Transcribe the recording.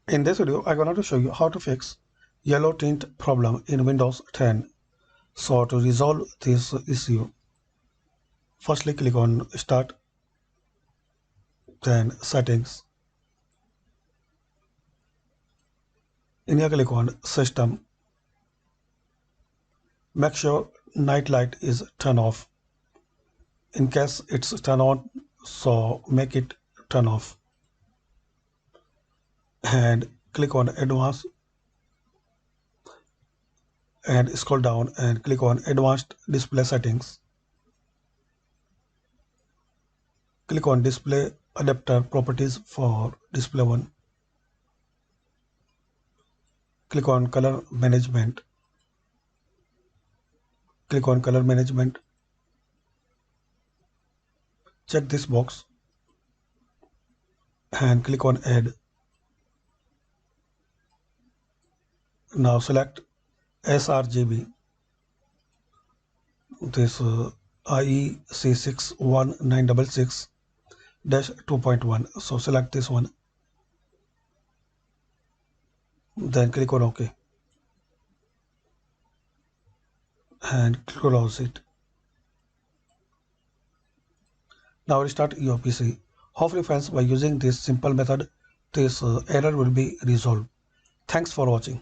In this video, I'm going to show you how to fix yellow tint problem in Windows 10. So to resolve this issue, firstly click on Start, then Settings. In here click on System. Make sure night light is turned off. In case it's turned on, so make it turn off. And click on Advanced and scroll down and click on Advanced Display Settings. Click on Display Adapter Properties for Display 1. Click on Color Management. Click on Color Management. Check this box and click on Add. Now select sRGB. This IEC61966-2.1. So select this one. Then click on OK and close it. Now restart your PC. Hopefully friends, by using this simple method, this error will be resolved. Thanks for watching.